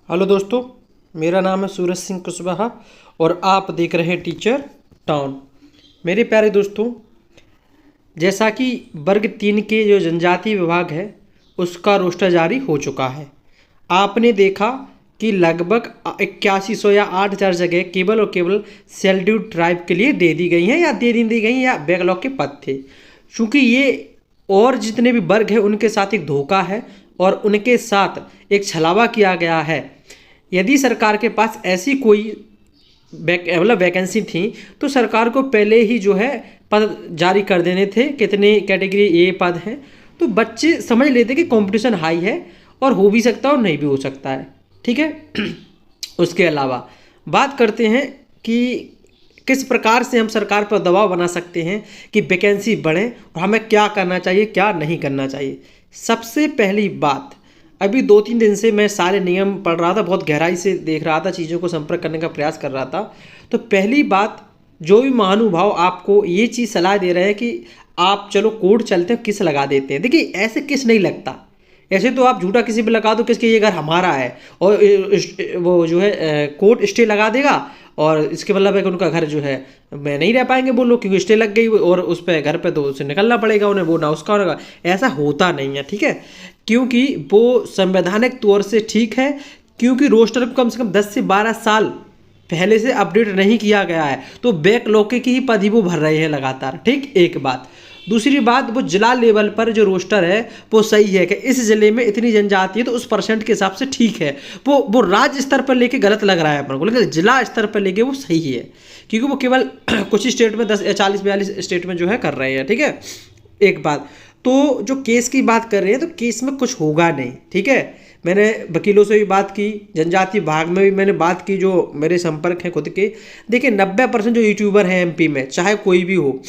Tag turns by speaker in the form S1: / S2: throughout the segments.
S1: Hello दोस्तों, मेरा नाम है सूरज सिंह कुशवाहा और आप देख रहे हैं टीचर टाउन। मेरे प्यारे दोस्तों, जैसा कि वर्ग 3 के जो जनजातीय विभाग है उसका रोस्टर जारी हो चुका है। आपने देखा कि लगभग 8100 या 8000 जगह केवल और केवल शेड्यूल्ड ट्राइब के लिए दे दी गई हैं या दी गई या बैकलॉग के पद थे। चूँकि ये और जितने भी वर्ग हैं उनके साथ एक धोखा है और उनके साथ एक छलावा किया गया है। यदि सरकार के पास ऐसी कोई वैकेंसी थी तो सरकार को पहले ही जो है पद जारी कर देने थे, कितने कैटेगरी ए पद हैं, तो बच्चे समझ लेते कि कंपटीशन हाई है और हो भी सकता है और नहीं भी हो सकता है। ठीक है। उसके अलावा बात करते हैं कि किस प्रकार से हम सरकार पर दबाव बना सकते हैं कि वैकेंसी बढ़े और हमें क्या करना चाहिए क्या नहीं करना चाहिए। सबसे पहली बात, अभी 2-3 दिन से मैं सारे नियम पढ़ रहा था, बहुत गहराई से देख रहा था, चीज़ों को संपर्क करने का प्रयास कर रहा था। तो पहली बात, जो भी महानुभाव आपको ये चीज़ सलाह दे रहे हैं कि आप चलो कोर्ट चलते हैं, किस लगा देते हैं। देखिए, ऐसे किस नहीं लगता। ऐसे तो आप झूठा किसी पे लगा दो किसके ये घर हमारा है और वो जो है कोर्ट स्टे लगा देगा और इसके मतलब है कि उनका घर जो है मैं नहीं रह पाएंगे वो लोग, क्योंकि स्टे लग गई और उस पर घर पे तो उसे निकलना पड़ेगा उन्हें, वो ना उसका होगा। ऐसा होता नहीं है। ठीक है, क्योंकि वो संवैधानिक तौर से ठीक है, क्योंकि रोस्टर को कम से कम 10 से 12 साल पहले से अपडेट नहीं किया गया है, तो बैकलॉग के ही पद ही वो भर रहे हैं लगातार। ठीक, एक बात। दूसरी बात, वो जिला लेवल पर जो रोस्टर है वो सही है कि इस जिले में इतनी जनजाति है तो उस परसेंट के हिसाब से ठीक है। वो राज्य स्तर पर लेके गलत लग रहा है अपन को, लेकिन जिला स्तर पर लेके वो सही है, क्योंकि वो केवल कुछ ही स्टेट में 10 या 40-42 स्टेट में जो है कर रहे हैं। ठीक है, एक बात। तो जो केस की बात कर रहे हैं तो केस में कुछ होगा नहीं। ठीक है, मैंने वकीलों से भी बात की, जनजातीय भाग में भी मैंने बात की, जो मेरे संपर्क हैं खुद के। देखिए, 90% जो यूट्यूबर हैं एमपी में, चाहे कोई भी हो,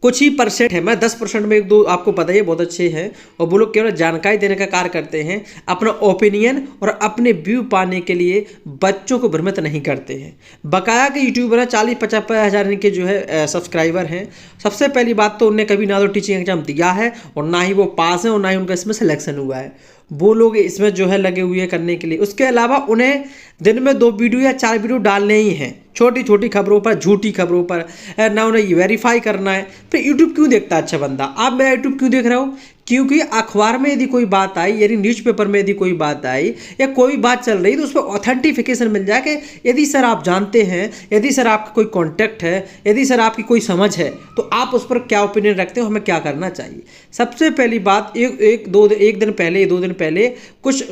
S1: कुछ ही परसेंट है, मैं 10% में 1-2 आपको पता ही बहुत अच्छे हैं, और वो लोग केवल जानकारी देने का कार्य करते हैं, अपना ओपिनियन और अपने व्यू पाने के लिए बच्चों को भ्रमित नहीं करते हैं। बकाया के यूट्यूबर है 40-50 हज़ार इनके जो है सब्सक्राइबर हैं। सबसे पहली बात तो उनने कभी ना तो टीचिंग एग्जाम दिया है और ना ही वो पास है और ना ही उनका इसमें सिलेक्शन हुआ है। वो लोग इसमें जो है लगे हुए करने के लिए। उसके अलावा उन्हें दिन में 2 वीडियो या 4 वीडियो डालने ही हैं, छोटी छोटी खबरों पर, झूठी खबरों पर, ना उन्हें वेरीफाई करना है। फिर यूट्यूब क्यों देखता है अच्छा बंदा? आप मेरा यूट्यूब क्यों देख रहे हो? क्योंकि अखबार में यदि कोई बात आई, यानी न्यूज़पेपर में यदि कोई बात आई या कोई बात चल रही, तो उस पर ऑथेंटिफिकेशन मिल जाए कि यदि सर आप जानते हैं, यदि सर आपका कोई कॉन्टैक्ट है, यदि सर आपकी कोई समझ है, तो आप उस पर क्या ओपिनियन रखते हो, हमें क्या करना चाहिए। सबसे पहली बात, एक दिन पहले 2 दिन पहले कुछ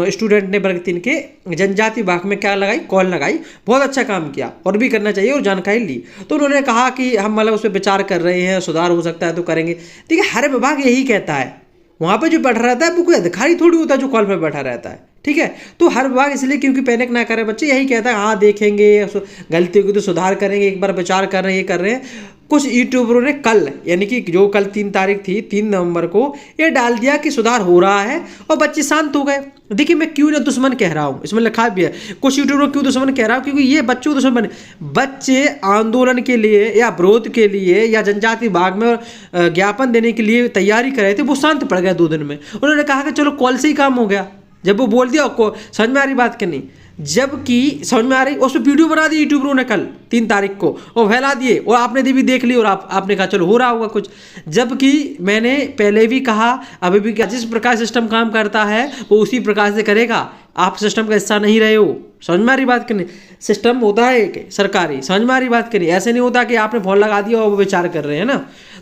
S1: स्टूडेंट ने वर्ग 3 के जनजाति विभाग में क्या लगाई, कॉल लगाई, बहुत अच्छा काम किया और भी करना चाहिए और जानकारी ली। तो उन्होंने कहा कि हम मतलब उस पर विचार कर रहे हैं, सुधार हो सकता है तो करेंगे। देखिए, हर विभाग यही कहता है, वहाँ पे जो बैठा रहता है वो कोई अधिकारी थोड़ी होता है जो कॉल पर बैठा रहता है। ठीक है, तो हर विभाग इसलिए, क्योंकि पैनिक ना करें बच्चे, यही कहता है हाँ देखेंगे, गलती होगी तो सुधार करेंगे, एक बार विचार कर रहे हैं, ये कर रहे हैं। कुछ यूट्यूबरों ने कल, यानी कि जो कल 3 तारीख थी, 3 नवंबर को, ये डाल दिया कि सुधार हो रहा है और बच्चे शांत हो गए। देखिए, मैं क्यों ना दुश्मन कह रहा हूँ, इसमें लिखा भी है, कुछ यूट्यूबरों क्यों दुश्मन कह रहा हूँ, क्योंकि ये बच्चों को दुश्मन बने। बच्चे आंदोलन के लिए या विरोध के लिए या जनजाति विभाग में ज्ञापन देने के लिए तैयारी कर रहे थे, वो शांत पड़ गए 2 दिन में। उन्होंने कहा कि चलो कॉल से ही काम हो गया। जब वो बोल दिया, समझ में आ रही बात करनी, जबकि समझ में आ रही, उस पर वीडियो बना दी यूट्यूबरों ने कल 3 तारीख को और फैला दिए, और आपने भी देख ली और आपने कहा चलो हो रहा होगा कुछ। जबकि मैंने पहले भी कहा, अभी भी, जिस प्रकार सिस्टम काम करता है वो उसी प्रकार से करेगा। आप सिस्टम का हिस्सा नहीं रहे हो, समझ में आ रही बात करनी। सिस्टम होता है कि सरकारी, समझ में आ रही बात करनी। ऐसे नहीं होता कि आपने फोन लगा दिया और वो विचार कर रहे हैं ना,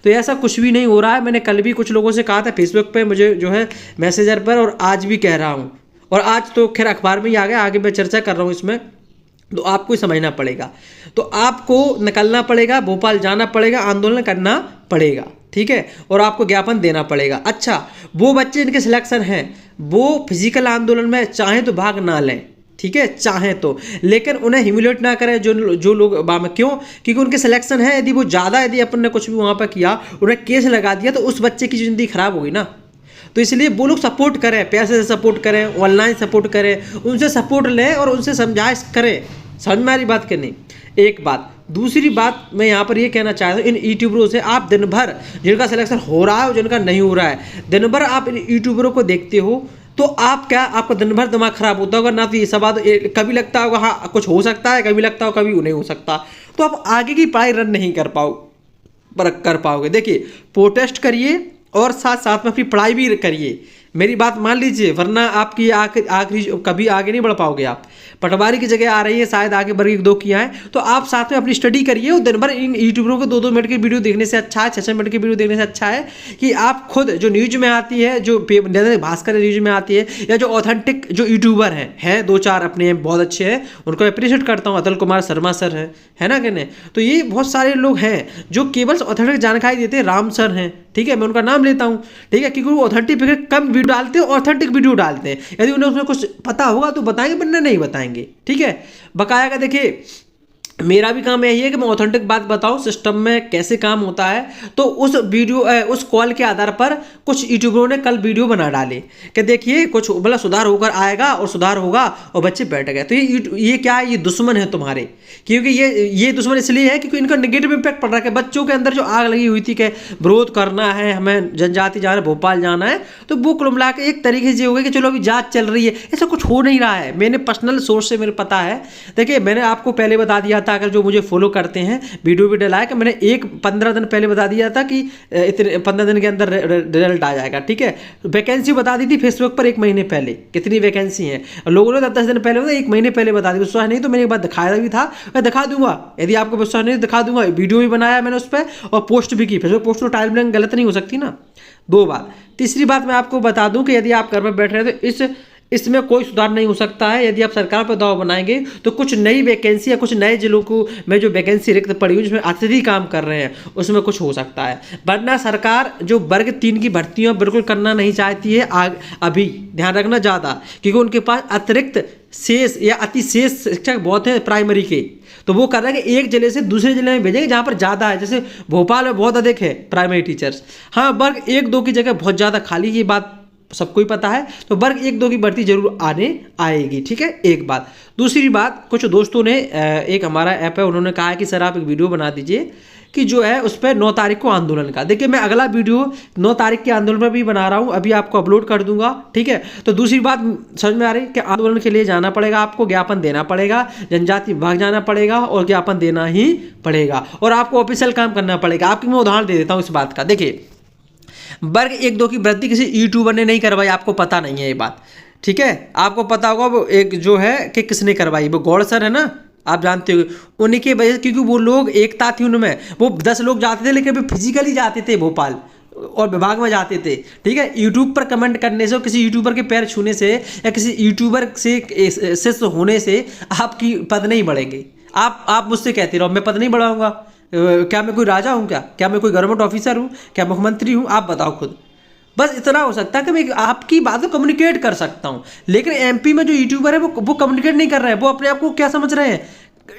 S1: तो ऐसा कुछ भी नहीं हो रहा है। मैंने कल भी कुछ लोगों से कहा था फेसबुक पे, मुझे जो है मैसेंजर पर, और आज भी कह रहा हूँ, और आज तो खैर अखबार में ही आ गया, आगे मैं चर्चा कर रहा हूँ इसमें। तो आपको समझना पड़ेगा, तो आपको निकलना पड़ेगा, भोपाल जाना पड़ेगा, आंदोलन करना पड़ेगा। ठीक है, और आपको ज्ञापन देना पड़ेगा। अच्छा, वो बच्चे इनके सिलेक्शन हैं, वो फिजिकल आंदोलन में चाहें तो भाग ना लें, ठीक है, चाहें तो, लेकिन उन्हें ह्यूमिलेट ना करें जो लोग में। क्यों? क्योंकि उनके सिलेक्शन है। यदि वो ज़्यादा, यदि अपन ने कुछ भी वहाँ पर किया, उन्हें केस लगा दिया, तो उस बच्चे की ज़िंदगी खराब होगी ना। तो इसलिए वो लोग सपोर्ट करें, पैसे से सपोर्ट करें, ऑनलाइन सपोर्ट करें, उनसे सपोर्ट लें और उनसे समझाइश करें। समझ में आ रही बात करनी, एक बात। दूसरी बात मैं यहाँ पर ये कहना चाहता हूँ, इन यूट्यूबरों से आप दिन भर, जिनका सिलेक्शन हो रहा है और जिनका नहीं हो रहा है, दिन भर आप इन यूट्यूबरों को देखते हो, तो आप क्या, आपका दिन भर दिमाग खराब होता होगा ना। तो ये सब बात कभी लगता होगा हाँ कुछ हो सकता है, कभी लगता होगा कभी नहीं हो सकता, तो आप आगे की पढ़ाई रन नहीं कर पाओगे। देखिए प्रोटेस्ट करिए और साथ साथ में अपनी पढ़ाई भी करिए, मेरी बात मान लीजिए, वरना आपकी आखिरी कभी आगे नहीं बढ़ पाओगे आप। पटवारी की जगह आ रही है, शायद आगे वर्ग 1 2 किया है, तो आप साथ में अपनी स्टडी करिए। और दिन भर इन यूट्यूबरों को 2-2 मिनट की वीडियो देखने से अच्छा है, 6-6 मिनट की वीडियो देखने से अच्छा है कि आप खुद जो न्यूज में आती है, जो दैनिक भास्कर न्यूज में आती है, या जो ऑथेंटिक जो यूट्यूबर हैं 2-4 अपने बहुत अच्छे हैं, उनको अप्रिशिएट करता हूँ। अतुल कुमार शर्मा सर है ना कि नहीं, तो ये बहुत सारे लोग हैं जो केवल ऑथेंटिक जानकारी देते हैं। राम सर हैं, ठीक है, मैं उनका नाम लेता हूँ, ठीक है, क्योंकि वो ऑथेंटिक कम वीडियो डालते हैं, ऑथेंटिक वीडियो डालते हैं। यदि उन्हें उसमें कुछ पता होगा तो बताएंगे, वरना नहीं बताएंगे, ठीक है। बकाया का देखिए मेरा भी काम यही है कि मैं ऑथेंटिक बात बताऊं, सिस्टम में कैसे काम होता है। तो उस वीडियो उस कॉल के आधार पर कुछ यूट्यूबरों ने कल वीडियो बना डाले कि देखिए कुछ मतलब सुधार होकर आएगा और सुधार होगा, और बच्चे बैठ गए। तो ये क्या है, ये दुश्मन है तुम्हारे, क्योंकि ये दुश्मन इसलिए है क्योंकि इनका नेगेटिव इम्पैक्ट पड़ रहा है। बच्चों के अंदर जो आग लगी हुई थी कि विरोध करना है, हमें जनजाति जाना है, भोपाल जाना है, तो वो कुल मिला के एक तरीके से हो गया कि चलो अभी जांच चल रही है। ऐसा कुछ हो नहीं रहा है, मैंने पर्सनल सोर्स से मेरे पता है। देखिए मैंने आपको पहले बता दिया था, अगर जो मुझे फॉलो करते हैं, वीडियो भी डला है कि मैंने 15 दिन पहले बता दिया था कि इतने 15 दिन के अंदर रिजल्ट आ जाएगा, ठीक है। वैकेंसी बता दी थी फेसबुक पर 1 महीने पहले, कितनी वैकेंसी है। लोगों ने 10 दिन पहले 1 महीने पहले बता दी। विश्वास नहीं तो मैंने एक बार दिखाया भी था, मैं दिखा दूंगा, यदि आपको विश्वास नहीं दिखा दूंगा। वीडियो भी बनाया मैंने उस पर और पोस्ट भी की। फेसबुक पोस्ट तो टाइम लाइन गलत नहीं हो सकती ना। 2 बात। तीसरी बात मैं आपको बता दूं कि यदि आप घर पर बैठ रहे हैं तो इसमें कोई सुधार नहीं हो सकता है। यदि आप सरकार पर दबाव बनाएंगे तो कुछ नई वैकेंसी या कुछ नए जिलों को में जो वैकेंसी रिक्त पड़ी हुई जिसमें अतिथि काम कर रहे हैं, उसमें कुछ हो सकता है। वरना सरकार जो वर्ग 3 की भर्तियां बिल्कुल करना नहीं चाहती है अभी, ध्यान रखना ज़्यादा, क्योंकि उनके पास अतिरिक्त शेष या अतिशेष शिक्षक बहुत हैं प्राइमरी के, तो वो कर रहे हैं कि एक जिले से दूसरे जिले में भेजेंगे जहाँ पर ज़्यादा है। जैसे भोपाल में बहुत अधिक है प्राइमरी टीचर्स, हाँ वर्ग 1-2 की जगह बहुत ज़्यादा खाली, ये बात सबको ही पता है। तो वर्ग 1-2 की भर्ती जरूर आएगी, ठीक है, एक बात। दूसरी बात, कुछ दोस्तों ने एक हमारा ऐप है, उन्होंने कहा है कि सर आप एक वीडियो बना दीजिए कि जो है उस पर 9 तारीख को आंदोलन का। देखिए मैं अगला वीडियो 9 तारीख के आंदोलन पर भी बना रहा हूँ, अभी आपको अपलोड कर दूंगा, ठीक है। तो दूसरी बात समझ में आ रही है कि आंदोलन के लिए जाना पड़ेगा, आपको ज्ञापन देना पड़ेगा, जनजाति विभाग जाना पड़ेगा और ज्ञापन देना ही पड़ेगा, और आपको ऑफिशियल काम करना पड़ेगा। आपकी मैं उदाहरण दे देता हूँ इस बात का। देखिए वर्ग 1-2 की वृद्धि किसी यूट्यूबर ने नहीं करवाई, आपको पता नहीं है ये बात, ठीक है। आपको पता होगा वो एक जो है कि किसने करवाई, वो गौड़ सर है ना, आप जानते हो, उन्हीं की वजह से, क्योंकि वो लोग एकता थी उनमें। वो 10 लोग जाते थे लेकिन वे फिजिकली जाते थे भोपाल और विभाग में जाते थे, ठीक है। यूट्यूब पर कमेंट करने से और किसी यूट्यूबर के पैर छूने से या किसी यूट्यूबर से शिष्य होने से आपकी पद नहीं बढ़ेंगे। आप मुझसे कहते रहो मैं पद नहीं बढ़ाऊंगा, क्या मैं कोई राजा हूँ, क्या मैं कोई गवर्नमेंट ऑफिसर हूँ, क्या मुख्यमंत्री हूँ, आप बताओ खुद। बस इतना हो सकता है कि मैं आपकी बात को कम्युनिकेट कर सकता हूँ। लेकिन एमपी में जो यूट्यूबर है वो कम्युनिकेट नहीं कर रहे हैं, वो अपने आप को क्या समझ रहे हैं,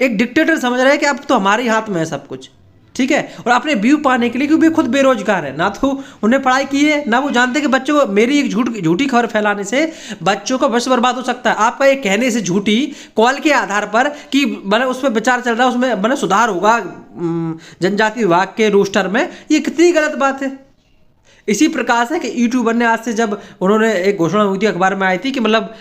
S1: एक डिक्टेटर समझ रहे हैं कि अब तो हमारे हाथ में है सब कुछ, ठीक है। और अपने व्यू पाने के लिए, क्योंकि वे खुद बेरोजगार है, ना तो उन्हें पढ़ाई की है, ना वो जानते कि बच्चों को मेरी एक झूठी खबर फैलाने से बच्चों का भविष्य बर्बाद हो सकता है। आपका ये कहने से झूठी कॉल के आधार पर कि मैंने उस पर विचार चल रहा है, उसमें मैंने सुधार होगा जनजाति विभाग के रोस्टर में, ये कितनी गलत बात है। इसी प्रकार से कि यूट्यूबर ने आज से, जब उन्होंने एक घोषणा हुई थी अखबार में आई थी कि मतलब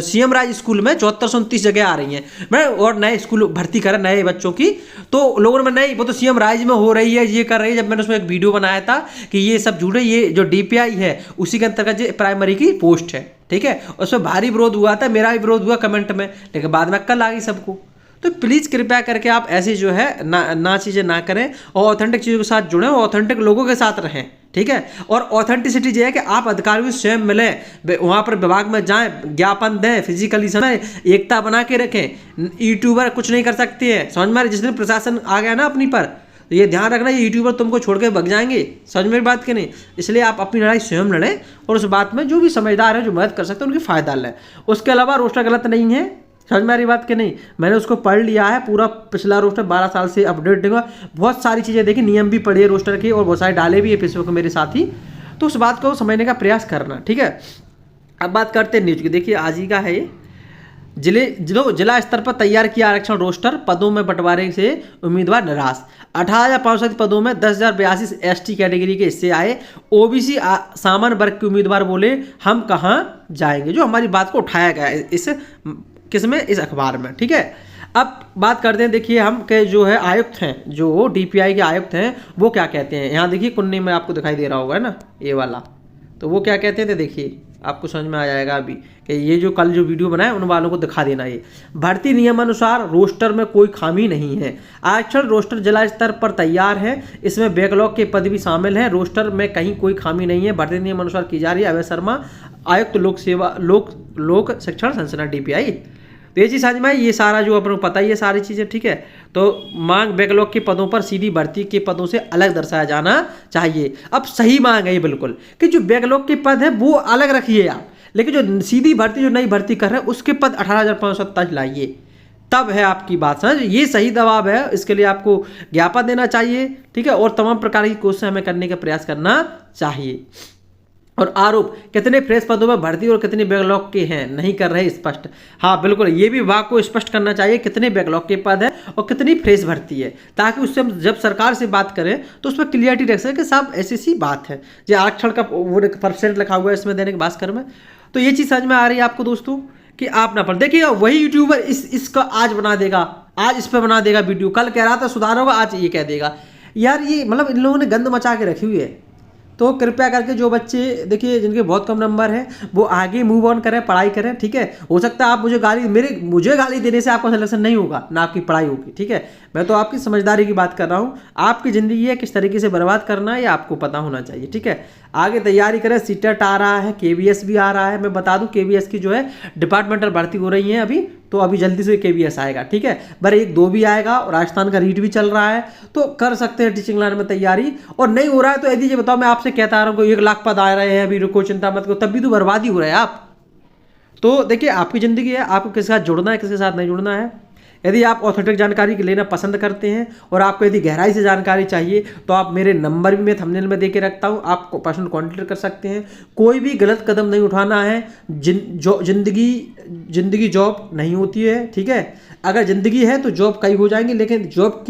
S1: सीएम राज स्कूल में 7429 जगह आ रही हैं, मैं और नए स्कूल भर्ती करें नए बच्चों की, तो लोगों ने नहीं, वो तो सीएम राज में हो रही है, ये कर रही है। जब मैंने उसमें एक वीडियो बनाया था कि ये सब झूठ है, ये जो डीपीआई है उसी के अंतर्गत ये प्राइमरी की पोस्ट है, ठीक है। उसमें भारी विरोध हुआ था, मेरा भी विरोध हुआ कमेंट में, लेकिन बाद में अक्ल आ गई सबको। तो प्लीज़ कृपया करके आप ऐसी जो है ना चीज़ें ना करें और ऑथेंटिक चीज़ों के साथ जुड़ें और ऑथेंटिक लोगों के साथ रहें, ठीक है। और ऑथेंटिसिटी जो है कि आप अधिकारियों से स्वयं मिलें, वहाँ पर विभाग में जाएं, ज्ञापन दें, फिजिकली समय एकता बना के रखें। यूट्यूबर कुछ नहीं कर सकते हैं, समझ में। जिस दिन प्रशासन आ गया ना अपनी पर, तो ये ध्यान रखना, ये यूट्यूबर तुमको छोड़ के भग जाएंगे, समझ मेरी बात की नहीं। इसलिए आप अपनी लड़ाई स्वयं लड़ें और उस बात में जो भी समझदार है, जो मदद कर सकते हैं, उनकी फ़ायदा लें। उसके अलावा रोस्टर गलत नहीं है, समझ में आ रही बात कि नहीं। मैंने उसको पढ़ लिया है पूरा, पिछला रोस्टर 12 साल से अपडेट हुआ, बहुत सारी चीज़ें देखी, नियम भी पढ़े रोस्टर के और बहुत सारे डाले भी है फेसबुक में मेरे साथी, तो उस बात को समझने का प्रयास करना, ठीक है। अब बात करते हैं न्यूज की। देखिए आज ही का है ये, जिला स्तर पर तैयार किया आरक्षण रोस्टर, पदों में बंटवारे से उम्मीदवार निराश। 18,500 पदों में 10,082 ST कैटेगरी के हिस्से आए। OBC सामान्य वर्ग के उम्मीदवार बोले हम कहाँ जाएंगे, जो हमारी बात को उठाया गया है इस अखबार में। ठीक है, अब बात करते हैं, देखिए हम के जो है आयुक्त हैं, जो DPI के आयुक्त हैं, वो क्या कहते हैं। यहाँ देखिए कुन्नी में आपको दिखाई दे रहा होगा ना ये वाला, तो वो क्या कहते थे, देखिए आपको समझ में आ जाएगा अभी कि ये जो कल जो वीडियो बनाए उन वालों को दिखा देना। ये भर्ती नियमानुसार रोस्टर में कोई खामी नहीं है। आरक्षण रोस्टर जिला स्तर पर तैयार है, इसमें बैकलॉग के पद भी शामिल हैं। रोस्टर में कहीं कोई खामी नहीं है, भर्ती नियमानुसार की जा रही है। अभय शर्मा, आयुक्त लोक शिक्षण संस्थान DPI। तो ये चीज़ समझ में आई, ये सारा जो अपन को पता ही है सारी चीज़ें। ठीक है, तो मांग बैकलॉग के पदों पर सीधी भर्ती के पदों से अलग दर्शाया जाना चाहिए। अब सही मांग है ये बिल्कुल कि जो बैकलॉग के पद है वो अलग रखिए आप, लेकिन जो सीधी भर्ती जो नई भर्ती कर रहे हैं उसके पद 18,527 लाइए, तब है आपकी बात समझ। ये सही दबाव है, इसके लिए आपको ज्ञापन देना चाहिए। ठीक है, और तमाम प्रकार की कोशिश हमें करने का प्रयास करना चाहिए। और आरोप, कितने फ्रेश पदों पर भर्ती और कितने बैकलॉग के हैं नहीं कर रहे स्पष्ट। हाँ बिल्कुल, ये भी विभाग को स्पष्ट करना चाहिए कितने बैकलॉग के पद है और कितनी फ्रेश भर्ती है, ताकि उससे हम जब सरकार से बात करें तो उसमें क्लियरिटी रख सके कि साहब ऐसी बात है। जो आरक्षण का वो % लिखा हुआ है इसमें दैनिक भास्कर में, तो ये चीज़ समझ में आ रही है आपको दोस्तों कि आप ना पढ़। देखिए वही यूट्यूबर इसका आज बना देगा, आज इस पर बना देगा वीडियो, कल कह रहा था सुधार होगा, आज ये कह देगा। यार ये मतलब इन लोगों ने गंद मचा के रखी हुई है। तो कृपया करके जो बच्चे देखिए जिनके बहुत कम नंबर हैं वो आगे मूव ऑन करें, पढ़ाई करें। ठीक है, हो सकता है आप मुझे गाली देने से आपका सिलेक्शन नहीं होगा, ना आपकी पढ़ाई होगी। ठीक है, मैं तो आपकी समझदारी की बात कर रहा हूँ। आपकी ज़िंदगी है किस तरीके से बर्बाद करना है ये आपको पता होना चाहिए। ठीक है, आगे तैयारी करें, सीटेट आ रहा है, KVS भी आ रहा है। मैं बता दूं KVS की जो है डिपार्टमेंटल भर्ती हो रही है अभी, तो अभी जल्दी से KVS आएगा। ठीक है, पर 1-2 भी आएगा और राजस्थान का रीट भी चल रहा है, तो कर सकते हैं टीचिंग लाइन में तैयारी। और नहीं हो रहा है तो यदि ये बताओ, मैं आपसे कहता आ रहा हूँ कोई 1 लाख पद आ रहे हैं अभी, रुको चिंता मत करो, तब भी तो बर्बादी हो रहा है आप। तो देखिए आपकी ज़िंदगी है, आपको किसके साथ जुड़ना है किसके साथ नहीं जुड़ना है। यदि आप ऑथेंटिक जानकारी लेना पसंद करते हैं और आपको यदि गहराई से जानकारी चाहिए तो आप मेरे नंबर भी मैं थंबनेल में दे के रखता हूँ, आप पर्सनल कॉन्टेक्ट कर सकते हैं। कोई भी गलत कदम नहीं उठाना है। जिंदगी जॉब नहीं होती है। ठीक है, अगर ज़िंदगी है तो जॉब कई हो जाएंगी, लेकिन जॉब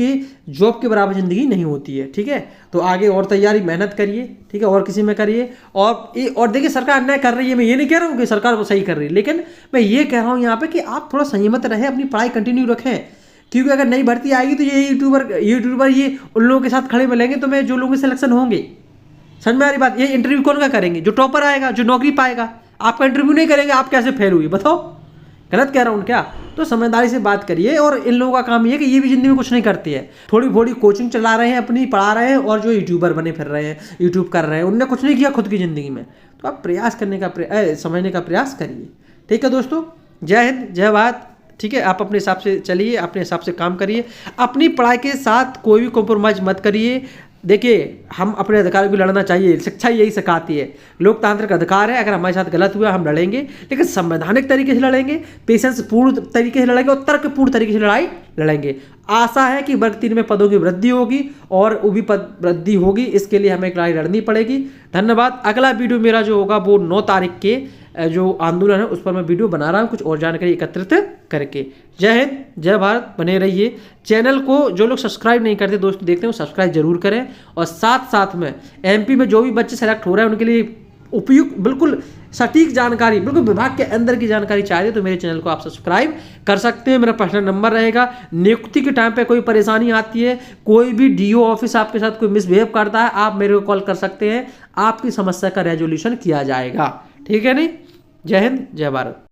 S1: के बराबर ज़िंदगी नहीं होती है। ठीक है, तो आगे और तैयारी मेहनत करिए। ठीक है, और किसी में करिए। और देखिए सरकार अन्याय कर रही है, मैं ये नहीं कह रहा हूँ कि सरकार वो सही कर रही है, लेकिन मैं ये कह रहा हूँ यहाँ पे कि आप थोड़ा संयमित रहें, अपनी पढ़ाई कंटिन्यू रखें। क्योंकि अगर नई भर्ती आएगी तो ये यूट्यूबर ये उन लोगों के साथ खड़े मिलेंगे, तो मैं जो लोगों के सिलेक्शन होंगे, समझ में आ रही बात। ये इंटरव्यू कौन का करेंगे? जो टॉपर आएगा, जो नौकरी पाएगा। आपका इंटरव्यू नहीं करेंगे, आप कैसे फेल हुई बताओ? गलत कह रहा हूँ क्या? तो समझदारी से बात करिए। और इन लोगों का काम ये है कि ये भी जिंदगी में कुछ नहीं करती है, थोड़ी थोड़ी कोचिंग चला रहे हैं, अपनी पढ़ा रहे हैं, और जो यूट्यूबर बने फिर रहे हैं, यूट्यूब कर रहे हैं, उनने कुछ नहीं किया खुद की ज़िंदगी में। तो आप प्रयास करने का समझने का प्रयास करिए। ठीक है दोस्तों, जय हिंद, जय भारत। ठीक है, आप अपने हिसाब से चलिए, अपने हिसाब से काम करिए, अपनी पढ़ाई के साथ कोई भी कॉम्प्रोमाइज़ मत करिए। देखिए हम अपने अधिकार भी लड़ना चाहिए, शिक्षा यही सिखाती है। लोकतांत्रिक अधिकार है, अगर हमारे साथ गलत हुआ हम लड़ेंगे, लेकिन संवैधानिक तरीके से लड़ेंगे, पेशेंस पूर्ण तरीके से लड़ेंगे और तर्कपूर्ण तरीके से लड़ाई लड़ेंगे। आशा है कि वर्ग 3 में पदों की वृद्धि होगी और वो भी पद वृद्धि होगी, इसके लिए हमें लड़ाई लड़नी पड़ेगी। धन्यवाद। अगला वीडियो मेरा जो होगा वो 9 तारीख के जो आंदोलन है उस पर मैं वीडियो बना रहा हूँ, कुछ और जानकारी एकत्रित करके। जय हिंद, जय भारत। बने रहिए। चैनल को जो लोग सब्सक्राइब नहीं करते दोस्तों देखते हैं, वो सब्सक्राइब जरूर करें। और साथ में MP में जो भी बच्चे सेलेक्ट हो रहे हैं उनके लिए उपयुक्त, बिल्कुल सटीक जानकारी, बिल्कुल विभाग के अंदर की जानकारी चाहिए तो मेरे चैनल को आप सब्सक्राइब कर सकते हैं। मेरा पर्सनल नंबर रहेगा। नियुक्ति के टाइम पे कोई परेशानी आती है, कोई भी DO ऑफिस आपके साथ कोई मिसबिहेव करता है, आप मेरे को कॉल कर सकते हैं, आपकी समस्या का रेजोल्यूशन किया जाएगा। ठीक है नहीं? जय हिंद, जय भारत।